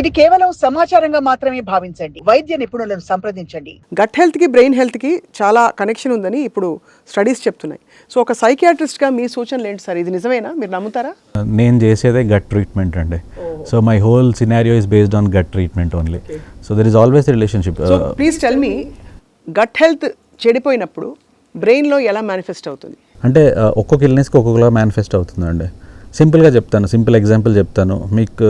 ఇది కేవలం సమాచారంగా మాత్రమే భావించండి. వైద్య నిపుణులను సంప్రదించండి. గట్ హెల్త్కి బ్రెయిన్ హెల్త్కి చాలా కనెక్షన్ ఉందని ఇప్పుడు స్టడీస్ చెప్తున్నాయి. సో ఒక సైకియాట్రిస్ట్గా మీ సూచనలు ఏంటి సార్? ఇది నిజమేనా? మీరు నమ్ముతారా? నేను చేసేదే గట్ ట్రీట్మెంట్ అండి. So my whole scenario is based on gut treatment only. So there is always relationship. So please tell me, gut health చెడిపోయినప్పుడు బ్రెయిన్లో ఎలా మేనిఫెస్ట్ అవుతుంది? అంటే ఒక్కొక్క ఇల్నెస్కి ఒక్కొక్కలా మేనిఫెస్ట్ అవుతుందండి. సింపుల్గా చెప్తాను, సింపుల్ ఎగ్జాంపుల్ చెప్తాను. మీకు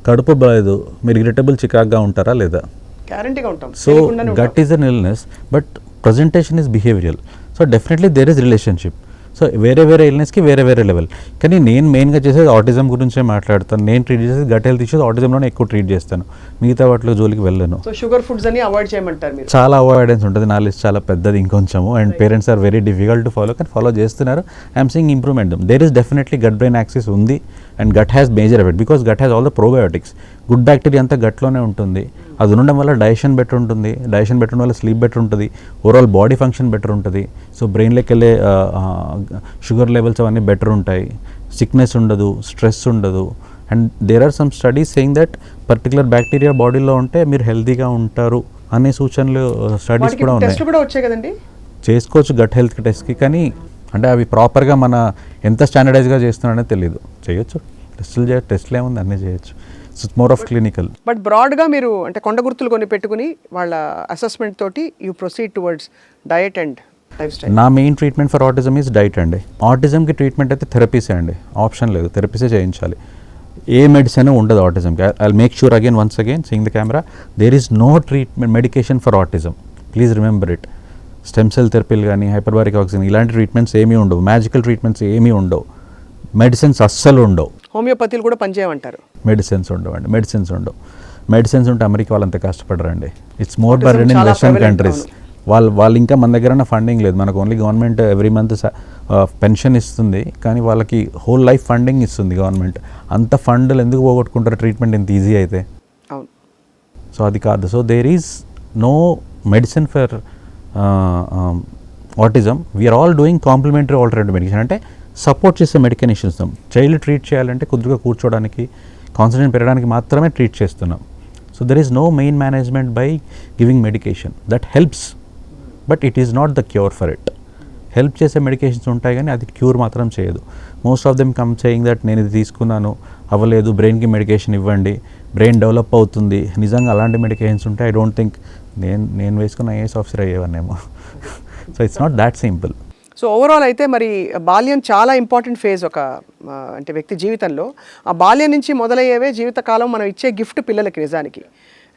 కడుపు బాలేదు, మీరు ఇరిటబుల్ చికాక్గా ఉంటారా లేదా? గ్యారంటీగా ఉంటాం. So gut is an illness but presentation is behavioural. So definitely there is relationship. So వేరే వేరే ఇల్నెస్కి వేరే వేరే లెవెల్. కానీ నేను మెయిన్గా చేసేది ఆటిజం గురించే మాట్లాడతాను. నేను ట్రీట్ చేసేది గట్ హెల్త్ ఇష్యూస్ ఆటిజంలోనే ఎక్కువ ట్రీట్ చేస్తాను, మిగతా వాటిలో జోలికి వెళ్ళను. సో షుగర్ ఫుడ్స్ అని అవాయిడ్ చేయమంటారు మీరు? చాలా అవాయిడెన్స్ ఉంటుంది. నా లిస్ట్ చాలా పెద్దది ఇంకొంచెము, and parents are very difficult to follow, కానీ ఫాలో చేస్తున్నారు. I'm seeing improvement. There is definitely gut brain axis ఉంది, and gut has major effect because gut has all the probiotics. Good bacteria అంతా గట్లోనే ఉంటుంది. అది ఉండడం వల్ల డైజెషన్ బెటర్ ఉంటుంది, డైజెషన్ బెటర్ వల్ల స్లీప్ బెటర్ ఉంటుంది, ఓవరాల్ బాడీ ఫంక్షన్ బెటర్ ఉంటుంది. సో బ్రెయిన్లోకి వెళ్ళే షుగర్ లెవెల్స్ అవన్నీ బెటర్ ఉంటాయి, సిక్నెస్ ఉండదు, స్ట్రెస్ ఉండదు. And there are some studies saying that particular bacteria బాడీలో ఉంటే మీరు హెల్తీగా ఉంటారు అనే సూచనలు స్టడీస్ కూడా ఉన్నాయి. టెస్ట్లు కూడా వచ్చాయి కదండి, చేసుకోవచ్చు గట్ హెల్త్ టెస్ట్కి. కానీ అంటే అవి ప్రాపర్గా మన ఎంత స్టాండర్డైజ్గా చేస్తున్నారనే తెలియదు. చేయొచ్చు, టెస్ట్లు ఏముంది, అన్నీ చేయొచ్చు. It's more of clinical. But బ్రాడ్గా మీరు అంటే కొండ గుర్తులు కొని పెట్టుకుని వాళ్ళ అసెస్మెంట్ తోటి you proceed towards diet and lifestyle. నా main treatment for autism is diet అండి. ఆటిజంకి ట్రీట్మెంట్ అయితే థెరపీసే అండి, ఆప్షన్ లేదు, థెరపీసే చేయించాలి. ఏ మెడిసిన్ ఉండదు ఆటిజంకి. I make sure again once again seeing the camera, there is no treatment medication for autism. Please remember it. Stem cell థెరపీలు కానీ హైపర్బారిక్ ఆక్సిజన్ ఇలాంటి ట్రీట్మెంట్స్ ఏమీ ఉండవు, మ్యాజికల్ ట్రీట్మెంట్స్ ఏమీ ఉండవు, మెడిసిన్స్ అస్సలు ఉండవు. హోమియోపతిలు కూడా పనిచేయమంటారు. మెడిసిన్స్ ఉండవండి, మెడిసిన్స్ ఉండవు. మెడిసిన్స్ ఉంటే అమెరికా వాళ్ళంత కష్టపడరండి. It's more burden in western countries. వాళ్ళు ఇంకా మన దగ్గర ఫండింగ్ లేదు. మనకు only government every month pension ఇస్తుంది, కానీ వాళ్ళకి హోల్ లైఫ్ ఫండింగ్ ఇస్తుంది గవర్నమెంట్. అంత ఫండ్లు ఎందుకు పోగొట్టుకుంటారు ట్రీట్మెంట్ ఇంత ఈజీ అయితే? అవును. సో అది కాదు. So there is no medicine for autism. We are all doing complementary alternative medication, అంటే సపోర్ట్ చేసే మెడికేషన్ ఇస్తాం. చైల్డ్ ట్రీట్ చేయాలంటే కుదురుగా కూర్చోడానికి, కాన్సన్ట్రేషన్ పెరగడానికి మాత్రమే ట్రీట్ చేస్తున్నాం. So there is no main management by giving medication. That helps but it is not the cure for it. Help చేసే మెడికేషన్స్ ఉంటాయి కానీ అది క్యూర్ మాత్రం చేయదు. Most of them come saying that నేను ఇది తీసుకున్నాను అవ్వలేదు, బ్రెయిన్కి మెడికేషన్ ఇవ్వండి, బ్రెయిన్ డెవలప్ అవుతుంది. నిజంగా అలాంటి మెడికేషన్స్ ఉంటే ఐ డోంట్ థింక్ నేను వేసుకున్న ఐఏఎస్ ఆఫీసర్ అయ్యేవాన్నేమో. So it's not that simple. So overall అయితే మరి బాల్యం చాలా ఇంపార్టెంట్ ఫేజ్ ఒక అంటే వ్యక్తి జీవితంలో. ఆ బాల్యం నుంచి మొదలయ్యేవే జీవితకాలం మనం ఇచ్చే గిఫ్ట్ పిల్లలకి నిజానికి.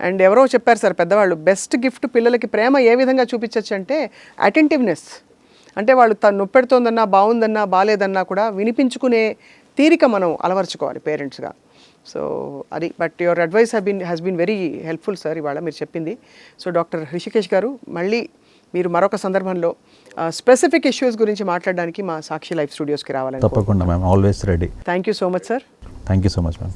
అండ్ ఎవరో చెప్పారు సార్ పెద్దవాళ్ళు, బెస్ట్ గిఫ్ట్ పిల్లలకి ప్రేమ ఏ విధంగా చూపించవచ్చు అంటే అటెంటివ్నెస్. అంటే వాళ్ళు తను నొప్పెడుతోందన్నా, బాగుందన్నా, బాగాలేదన్నా కూడా వినిపించుకునే తీరిక మనం అలవర్చుకోవాలి పేరెంట్స్గా. సో అది. But your advice has been very helpful sir ఇవాళ మీరు చెప్పింది. సో డాక్టర్ హృషికేష్ గారు, మళ్ళీ మీరు మరొక సందర్భంలో స్పెసిఫిక్ ఇష్యూస్ గురించి మాట్లాడడానికి మా సాక్షి లైఫ్ స్టూడియోస్కి రావాలని తప్పకుండా ma'am, always ready. Thank you so much sir. Thank you so much ma'am.